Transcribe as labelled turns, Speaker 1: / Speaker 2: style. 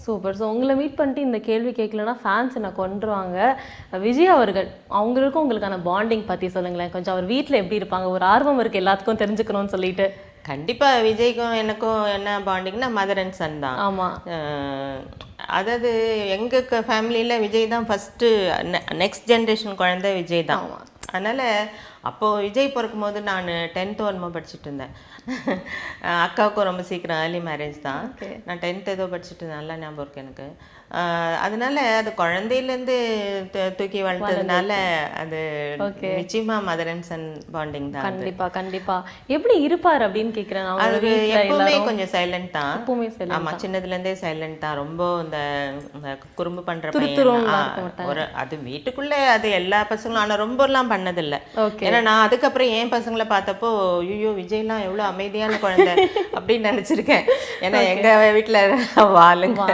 Speaker 1: Super. So உங்களை meet பண்ணிட்டு இந்த கேள்வி கேட்கலன்னா ஃபேன்ஸ் என்ன கொன்றுவாங்க. விஜய் அவர்கள் அவங்களுக்கும் உங்களுக்கான பாண்டிங் பற்றி சொல்லுங்களேன் கொஞ்சம். அவர் வீட்டில் எப்படி இருப்பாங்க? ஒரு ஆர்வம் இருக்குது எல்லாத்துக்கும் தெரிஞ்சுக்கணும்னு சொல்லிட்டு.
Speaker 2: கண்டிப்பாக விஜய்க்கும் எனக்கும் என்ன பாண்டிங்னா மதர் அண்ட் சன் தான்.
Speaker 1: ஆமாம்.
Speaker 2: அதாவது எங்கள் ஃபேமிலியில் விஜய் தான் ஃபஸ்ட்டு, நெக்ஸ்ட் ஜென்ரேஷன் குழந்தை விஜய் தான். அதனால் அப்போது விஜய் பிறக்கும் போது நான் 10th என்னமோ படிச்சுட்டு இருந்தேன். அக்காவுக்கும் ரொம்ப சீக்கிரம் ஏர்லி மேரேஜ் தான். நான் 10th ஏதோ படிச்சுட்டு இருந்தேன், நல்லா ஞாபகம் இருக்கு எனக்கு. அதனால அது குழந்தையிலேருந்து தூக்கி வளர்த்ததுனால அது நிச்சயமா மதர் அண்ட் சன் பாண்டிங் தான்.
Speaker 1: கண்டிப்பா கண்டிப்பா. எப்படி இருப்பார் அப்படின்னு கேட்குறேன்.
Speaker 2: அது எப்பவுமே கொஞ்சம் சைலண்ட் தான்.
Speaker 1: எப்பவுமே சைலண்ட்.
Speaker 2: ஆமாம், சின்னதுலேருந்தே சைலண்ட் தான். ரொம்ப இந்த குறும்பு பண்ணுற பையன். ஒரு அது வீட்டுக்குள்ளே அது எல்லா பசங்களும், ஆனால் ரொம்பலாம் பண்ணதில்லை. ஏன்னா நான் அதுக்கப்புறம் என் பசங்களை பார்த்தப்போ ஐயோ விஜய்லாம் எவ்வளோ அமைதியான குழந்தை அப்படின்னு நினச்சிருக்கேன். ஏன்னா எங்கள் வீட்டில் வாளுங்க